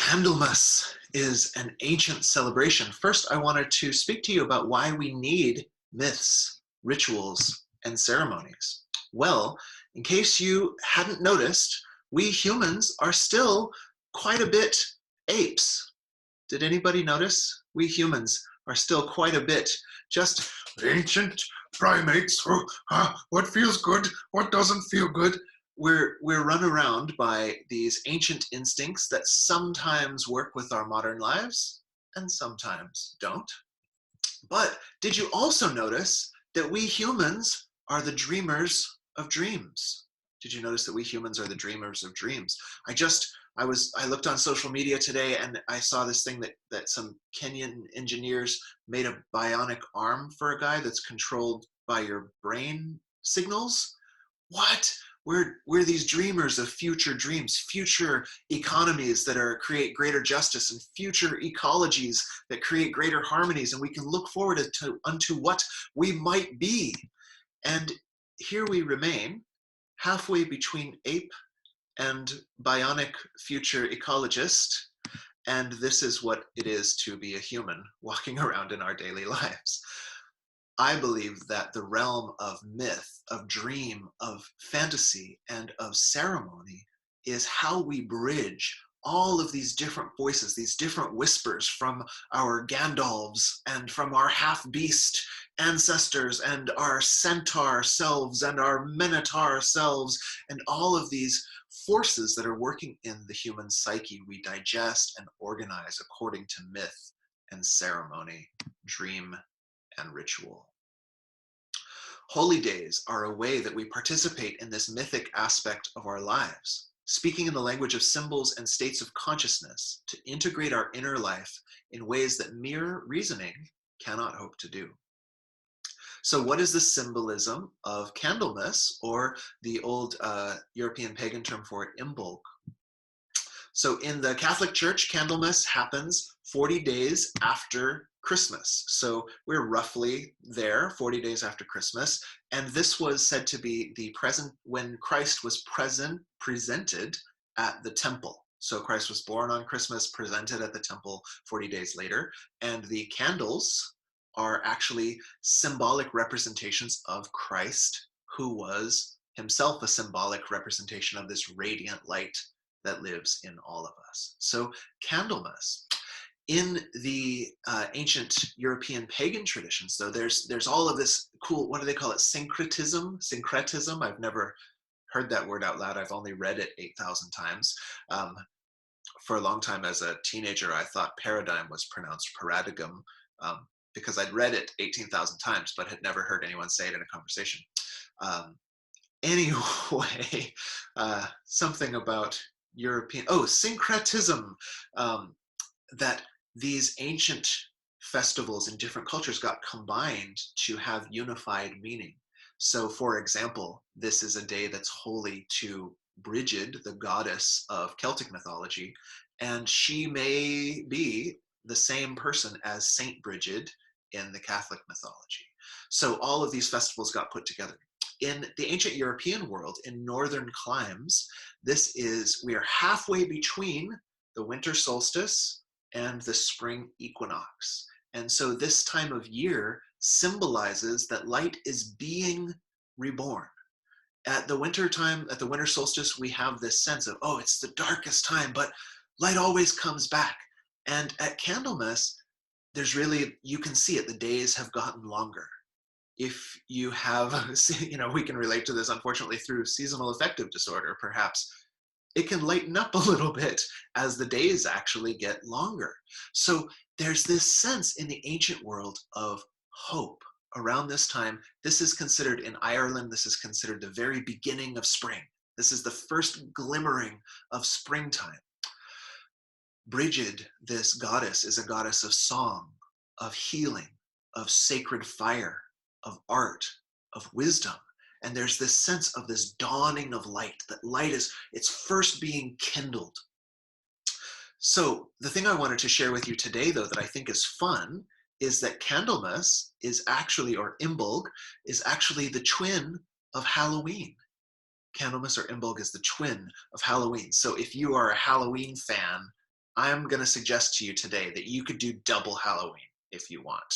Candlemas is an ancient celebration. First, I wanted to speak to you about why we need myths, rituals, and ceremonies. Well, in case you hadn't noticed, we humans are still quite a bit apes. Did anybody notice? We humans are still quite a bit just ancient primates. What feels good? What doesn't feel good? We're run around by these ancient instincts that sometimes work with our modern lives and sometimes don't. But did you also notice that we humans are the dreamers of dreams? Did you notice that we humans are the dreamers of dreams? I looked on social media today and I saw this thing that some Kenyan engineers made a bionic arm for a guy that's controlled by your brain signals. What? We're these dreamers of future dreams, future economies that create greater justice, and future ecologies that create greater harmonies, and we can look forward unto what we might be. And here we remain, halfway between ape and bionic future ecologist, and this is what it is to be a human walking around in our daily lives. I believe that the realm of myth, of dream, of fantasy, and of ceremony is how we bridge all of these different voices, these different whispers from our Gandalfs and from our half-beast ancestors and our centaur selves and our minotaur selves, and all of these forces that are working in the human psyche we digest and organize according to myth and ceremony, dream and ritual. Holy days are a way that we participate in this mythic aspect of our lives, speaking in the language of symbols and states of consciousness to integrate our inner life in ways that mere reasoning cannot hope to do. So what is the symbolism of Candlemas, or the old European pagan term for it, Imbolc? So in the Catholic Church, Candlemas happens 40 days after Christmas. So we're roughly there 40 days after Christmas. And this was said to be the present when Christ was presented at the temple. So Christ was born on Christmas, presented at the temple 40 days later. And the candles are actually symbolic representations of Christ, who was himself a symbolic representation of this radiant light that lives in all of us. So Candlemas. In the ancient European pagan traditions, though, there's all of this cool, what do they call it, syncretism? Syncretism, I've never heard that word out loud. I've only read it 8,000 times. For a long time as a teenager, I thought paradigm was pronounced paradigm, because I'd read it 18,000 times, but had never heard anyone say it in a conversation. Anyway, something about syncretism, that these ancient festivals in different cultures got combined to have unified meaning. So for example, this is a day that's holy to Brigid, the goddess of Celtic mythology, and she may be the same person as Saint Brigid in the Catholic mythology. So all of these festivals got put together. In the ancient European world, in northern climes, we are halfway between the winter solstice and the spring equinox. And so this time of year symbolizes that light is being reborn. At the winter time, at the winter solstice, we have this sense of, oh, it's the darkest time, but light always comes back. And at Candlemas, you can see it, the days have gotten longer. If you have, we can relate to this, unfortunately, through seasonal affective disorder, perhaps. It can lighten up a little bit as the days actually get longer. So there's this sense in the ancient world of hope around this time. This is considered, in Ireland, this is considered the very beginning of spring. This is the first glimmering of springtime. Brigid, this goddess, is a goddess of song, of healing, of sacred fire, of art, of wisdom. And there's this sense of this dawning of light, that light it's first being kindled. So the thing I wanted to share with you today, though, that I think is fun, is that Candlemas is actually, or Imbolc, is actually the twin of Halloween. Candlemas or Imbolc is the twin of Halloween. So if you are a Halloween fan, I'm going to suggest to you today that you could do double Halloween if you want,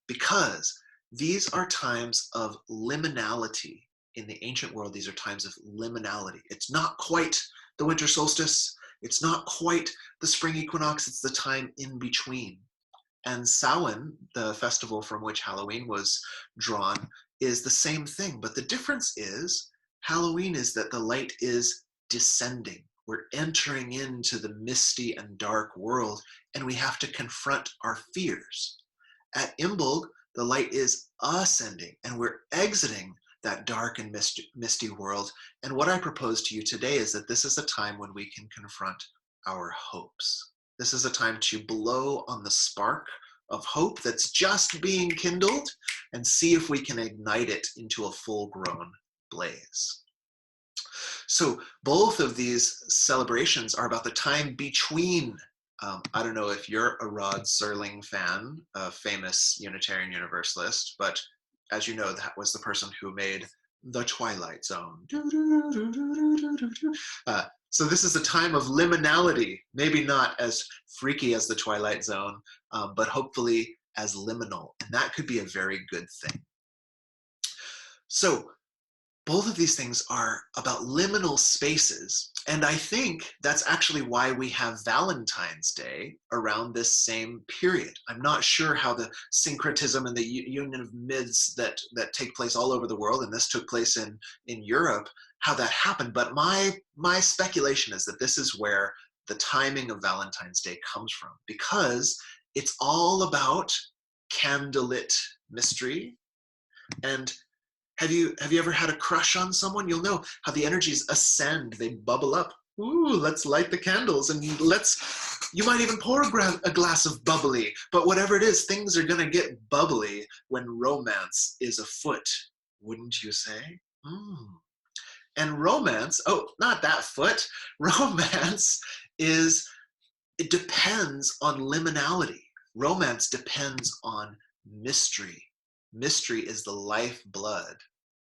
because these are times of liminality. In the ancient world, these are times of liminality. It's not quite the winter solstice. It's not quite the spring equinox. It's the time in between. And Samhain, the festival from which Halloween was drawn, is the same thing. But the difference is Halloween is that the light is descending. We're entering into the misty and dark world, and we have to confront our fears. At Imbolg, the light is ascending, and we're exiting that dark and misty world. And what I propose to you today is that this is a time when we can confront our hopes. This is a time to blow on the spark of hope that's just being kindled and see if we can ignite it into a full-grown blaze. So both of these celebrations are about the time between, I don't know if you're a Rod Serling fan, a famous Unitarian Universalist, but as you know, that was the person who made The Twilight Zone. So this is a time of liminality, maybe not as freaky as The Twilight Zone, but hopefully as liminal, and that could be a very good thing. So both of these things are about liminal spaces, and I think that's actually why we have Valentine's Day around this same period. I'm not sure how the syncretism and the union of myths that take place all over the world, and this took place in Europe, how that happened, but my speculation is that this is where the timing of Valentine's Day comes from, because it's all about candlelit mystery. And have you ever had a crush on someone? You'll know how the energies ascend, they bubble up. Ooh, let's light the candles, and you might even pour a glass of bubbly, but whatever it is, things are gonna get bubbly when romance is afoot, wouldn't you say? And romance, oh, not that foot, romance it depends on liminality. Romance depends on mystery. Mystery is the lifeblood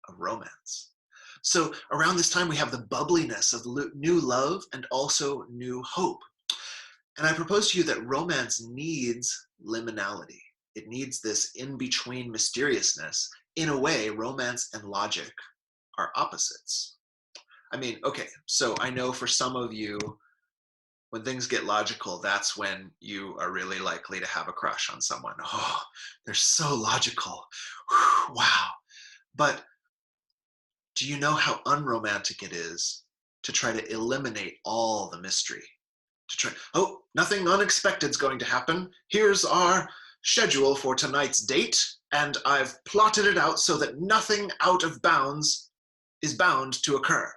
of romance. So around this time, we have the bubbliness of new love and also new hope. And I propose to you that romance needs liminality. It needs this in-between mysteriousness. In a way, romance and logic are opposites. I mean, okay, so I know for some of you, when things get logical, that's when you are really likely to have a crush on someone. Oh, they're so logical. Whew, wow. But do you know how unromantic it is to try to eliminate all the mystery? Oh, nothing unexpected is going to happen. Here's our schedule for tonight's date, and I've plotted it out so that nothing out of bounds is bound to occur.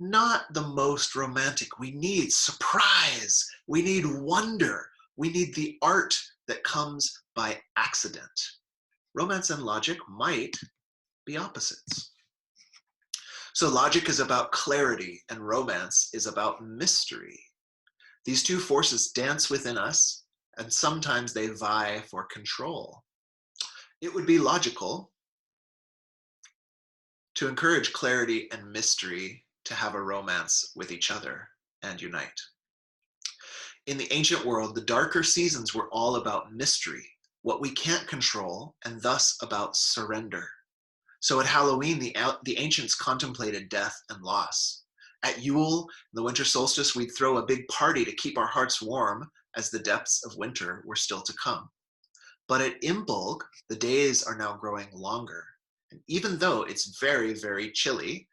Not the most romantic. We need surprise. We need wonder. We need the art that comes by accident. Romance and logic might be opposites. So logic is about clarity, and romance is about mystery. These two forces dance within us, and sometimes they vie for control. It would be logical to encourage clarity and mystery to have a romance with each other and unite. In the ancient world, the darker seasons were all about mystery, what we can't control, and thus about surrender. So at Halloween, the ancients contemplated death and loss. At Yule, the winter solstice, we'd throw a big party to keep our hearts warm as the depths of winter were still to come. But at Imbolg, the days are now growing longer. And even though it's very, very chilly,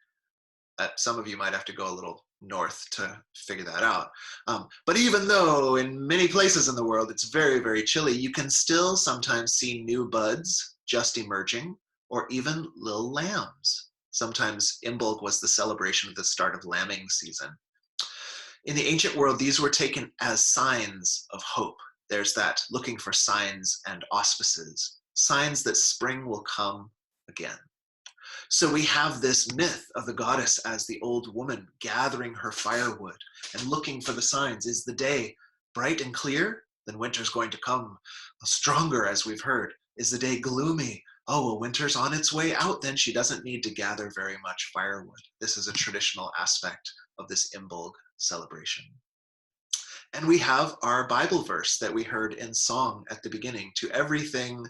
some of you might have to go a little north to figure that out. But even though in many places in the world it's very, very chilly, you can still sometimes see new buds just emerging, or even little lambs. Sometimes Imbolg was the celebration of the start of lambing season. In the ancient world, these were taken as signs of hope. There's that looking for signs and auspices, signs that spring will come again. So we have this myth of the goddess as the old woman gathering her firewood and looking for the signs. Is the day bright and clear? Then winter's going to come stronger, as we've heard. Is the day gloomy? Oh, well, winter's on its way out, then she doesn't need to gather very much firewood. This is a traditional aspect of this Imbolg celebration. And we have our Bible verse that we heard in song at the beginning. To everything,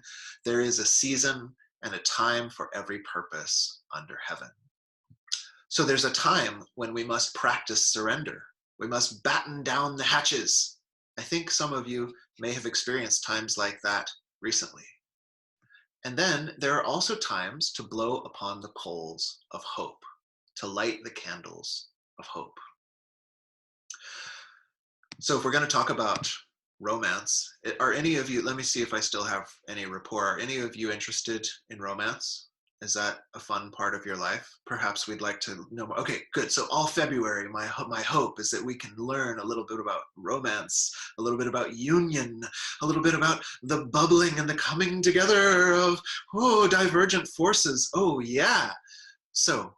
there is a season and a time for every purpose under heaven. So there's a time when we must practice surrender. We must batten down the hatches. I think some of you may have experienced times like that recently. And then there are also times to blow upon the coals of hope, to light the candles of hope. So if we're going to talk about romance, are any of you, let me see if I still have any rapport, are any of you interested in romance? Is that a fun part of your life? Perhaps we'd like to know more. Okay, good. So all February, my hope is that we can learn a little bit about romance, a little bit about union, a little bit about the bubbling and the coming together of, divergent forces. Oh, yeah. So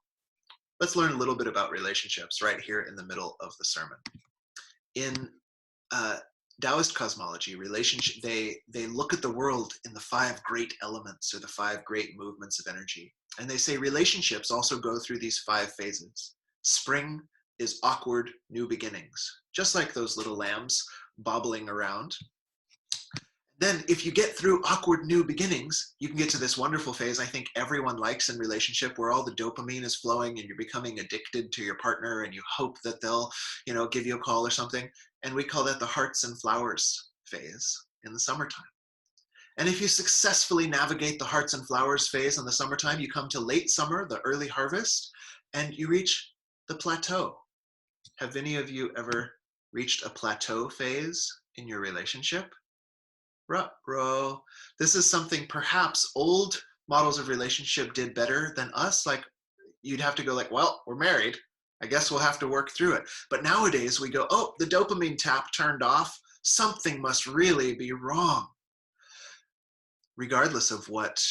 let's learn a little bit about relationships right here in the middle of the sermon. In Taoist cosmology, relationship, they look at the world in the 5 great elements, or the 5 great movements of energy. And they say relationships also go through these 5 phases. Spring is awkward new beginnings, just like those little lambs bobbling around. Then if you get through awkward new beginnings, you can get to this wonderful phase I think everyone likes in relationship, where all the dopamine is flowing and you're becoming addicted to your partner and you hope that they'll, give you a call or something. And we call that the hearts and flowers phase in the summertime. And if you successfully navigate the hearts and flowers phase in the summertime, you come to late summer, the early harvest, and you reach the plateau. Have any of you ever reached a plateau phase in your relationship? Ruh-roh. This is something perhaps old models of relationship did better than us. Like, you'd have to go like, well, we're married, I guess we'll have to work through it. But nowadays we go, oh, the dopamine tap turned off, something must really be wrong. Regardless of what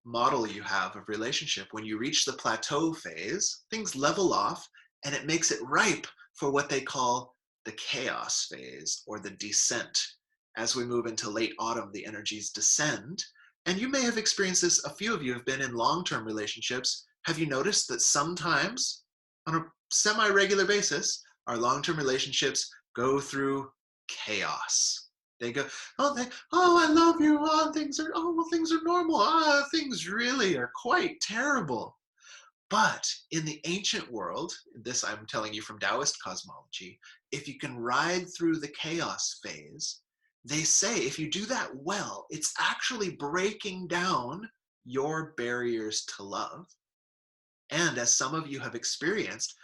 model you have of relationship, when you reach the plateau phase, things level off and it makes it ripe for what they call the chaos phase, or the descent. As we move into late autumn, the energies descend. And you may have experienced this, a few of you have been in long-term relationships. Have you noticed that sometimes, on a semi-regular basis, our long-term relationships go through chaos? They go, oh, I love you, things are normal, things really are quite terrible. But in the ancient world, this I'm telling you from Taoist cosmology, if you can ride through the chaos phase, they say if you do that well, it's actually breaking down your barriers to love. And as some of you have experienced,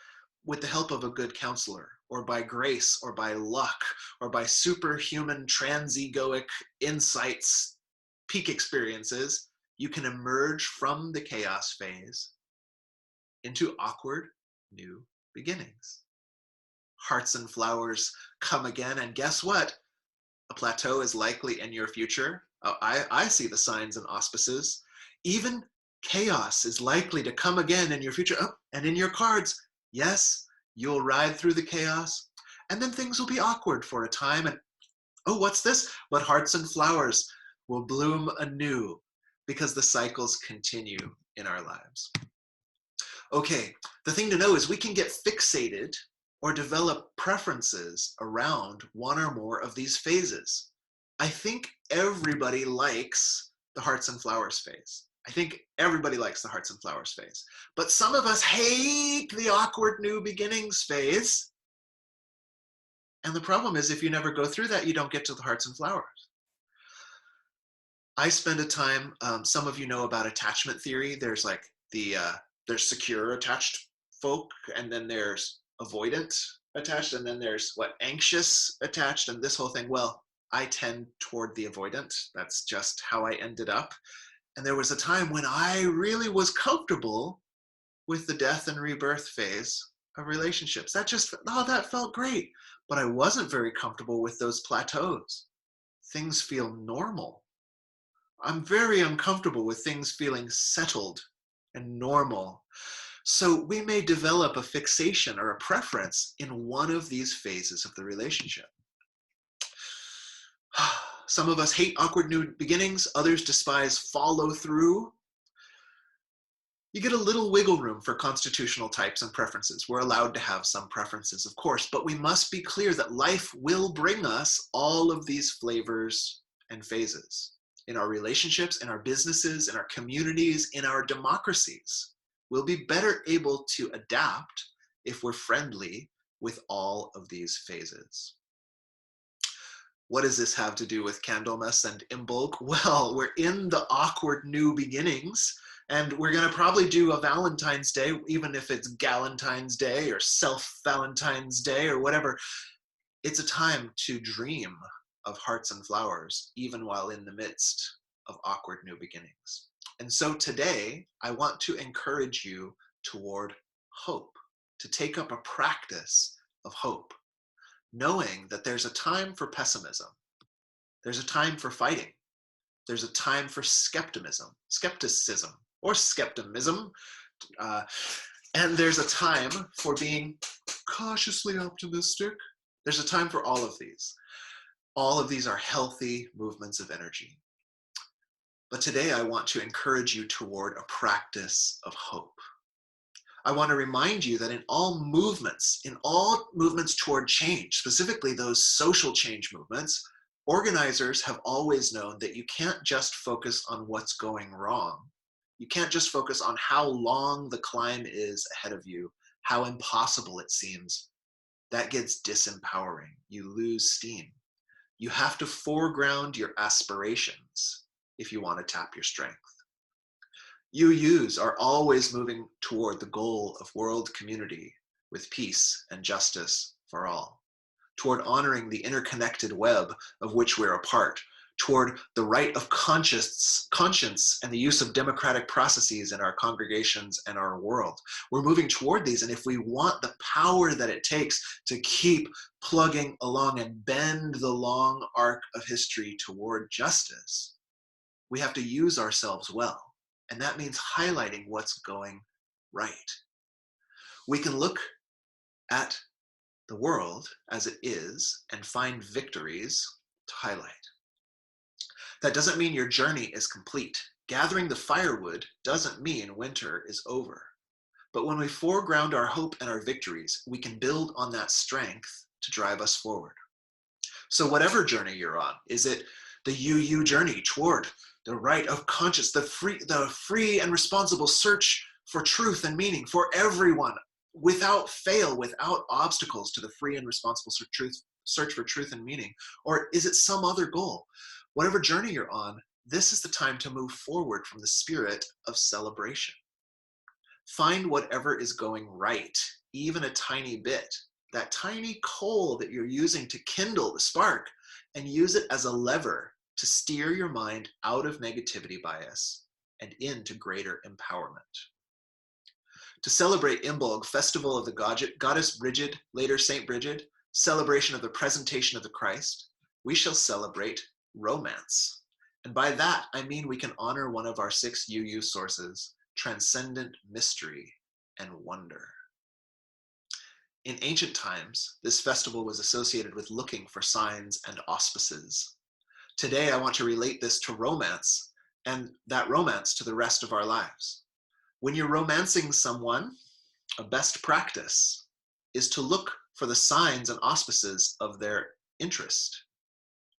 with the help of a good counselor, or by grace, or by luck, or by superhuman transegoic insights, peak experiences, you can emerge from the chaos phase into awkward new beginnings. Hearts and flowers come again, and guess what? A plateau is likely in your future. I see the signs and auspices. Even chaos is likely to come again in your future. Oh, and in your cards, yes, you'll ride through the chaos, and then things will be awkward for a time. And oh, what's this? But hearts and flowers will bloom anew, because the cycles continue in our lives. Okay, the thing to know is we can get fixated or develop preferences around one or more of these phases. I think everybody likes the hearts and flowers phase. I think everybody likes the hearts and flowers phase. But some of us hate the awkward new beginnings phase. And the problem is, if you never go through that, you don't get to the hearts and flowers. I spend a time, some of you know about attachment theory. There's like there's secure attached folk, and then there's avoidant attached, and then there's anxious attached, and this whole thing. Well, I tend toward the avoidant. That's just how I ended up. And there was a time when I really was comfortable with the death and rebirth phase of relationships. That felt great. But I wasn't very comfortable with those plateaus. Things feel normal. I'm very uncomfortable with things feeling settled and normal. So we may develop a fixation or a preference in one of these phases of the relationship. Some of us hate awkward new beginnings. Others despise follow through. You get a little wiggle room for constitutional types and preferences. We're allowed to have some preferences, of course, but we must be clear that life will bring us all of these flavors and phases in our relationships, in our businesses, in our communities, in our democracies. We'll be better able to adapt if we're friendly with all of these phases. What does this have to do with Candlemas and Imbolc? Well, we're in the awkward new beginnings, and we're going to probably do a Valentine's Day, even if it's Galentine's Day or Self-Valentine's Day or whatever. It's a time to dream of hearts and flowers, even while in the midst of awkward new beginnings. And so today, I want to encourage you toward hope, to take up a practice of hope, knowing that there's a time for pessimism, there's a time for fighting, there's a time for skepticism, and there's a time for being cautiously optimistic. There's a time for all of these. All of these are healthy movements of energy. But today I want to encourage you toward a practice of hope. I want to remind you that in all movements toward change, specifically those social change movements, organizers have always known that you can't just focus on what's going wrong. You can't just focus on how long the climb is ahead of you, how impossible it seems. That gets disempowering. You lose steam. You have to foreground your aspirations if you want to tap your strength. UUs are always moving toward the goal of world community with peace and justice for all, toward honoring the interconnected web of which we're a part, toward the right of conscience and the use of democratic processes in our congregations and our world. We're moving toward these, and if we want the power that it takes to keep plugging along and bend the long arc of history toward justice, we have to use ourselves well. And that means highlighting what's going right. We can look at the world as it is and find victories to highlight. That doesn't mean your journey is complete. Gathering the firewood doesn't mean winter is over. But when we foreground our hope and our victories, we can build on that strength to drive us forward. So whatever journey you're on, is it the UU journey toward the right of conscience, the free and responsible search for truth and meaning for everyone, without fail, without obstacles to the free and responsible search for truth and meaning? Or is it some other goal? Whatever journey you're on, this is the time to move forward from the spirit of celebration. Find whatever is going right, even a tiny bit, that tiny coal that you're using to kindle the spark, and use it as a lever to steer your mind out of negativity bias and into greater empowerment. To celebrate Imbolc, festival of the goddess Brigid, later Saint Brigid, celebration of the presentation of the Christ, we shall celebrate romance. And by that, I mean we can honor one of our 6 UU sources, transcendent mystery and wonder. In ancient times, this festival was associated with looking for signs and auspices. Today, I want to relate this to romance, and that romance to the rest of our lives. When you're romancing someone, a best practice is to look for the signs and auspices of their interest.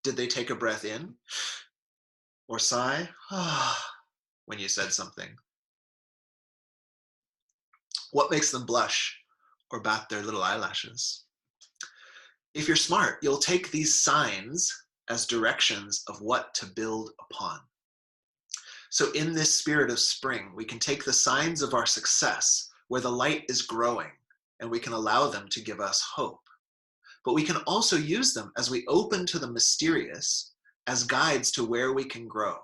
Did they take a breath in or sigh when you said something? What makes them blush or bat their little eyelashes? If you're smart, you'll take these signs as directions of what to build upon. So in this spirit of spring, we can take the signs of our success where the light is growing, and we can allow them to give us hope. But we can also use them as we open to the mysterious as guides to where we can grow.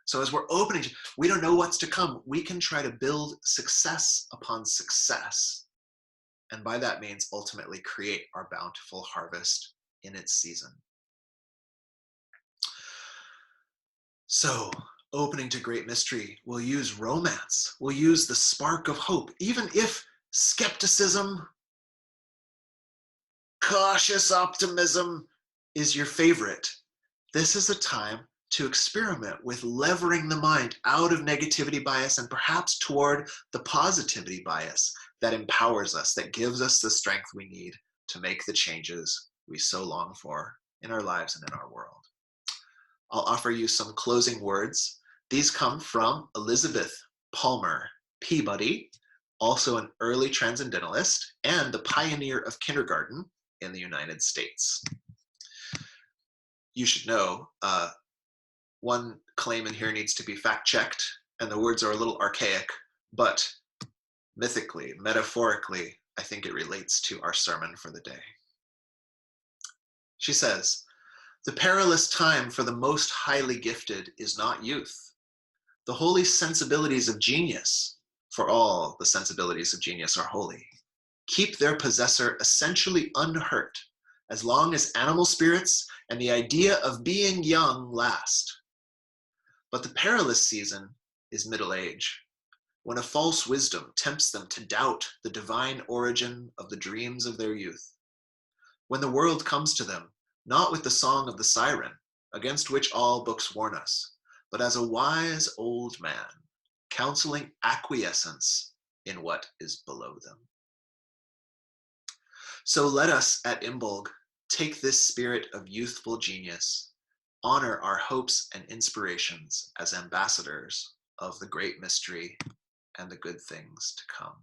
So as we're opening, we don't know what's to come. We can try to build success upon success. And by that means, ultimately create our bountiful harvest in its season. So, opening to great mystery, we'll use romance. We'll use the spark of hope, even if skepticism, cautious optimism is your favorite. This is a time to experiment with levering the mind out of negativity bias and perhaps toward the positivity bias that empowers us, that gives us the strength we need to make the changes we so long for in our lives and in our world. I'll offer you some closing words. These come from Elizabeth Palmer Peabody, also an early transcendentalist and the pioneer of kindergarten in the United States. You should know, one claim in here needs to be fact-checked, and the words are a little archaic, but mythically, metaphorically, I think it relates to our sermon for the day. She says, "The perilous time for the most highly gifted is not youth. The holy sensibilities of genius, for all the sensibilities of genius are holy, keep their possessor essentially unhurt as long as animal spirits and the idea of being young last. But the perilous season is middle age, when a false wisdom tempts them to doubt the divine origin of the dreams of their youth. When the world comes to them, not with the song of the siren, against which all books warn us, but as a wise old man, counseling acquiescence in what is below them." So let us at Imbolg take this spirit of youthful genius, honor our hopes and inspirations as ambassadors of the great mystery and the good things to come.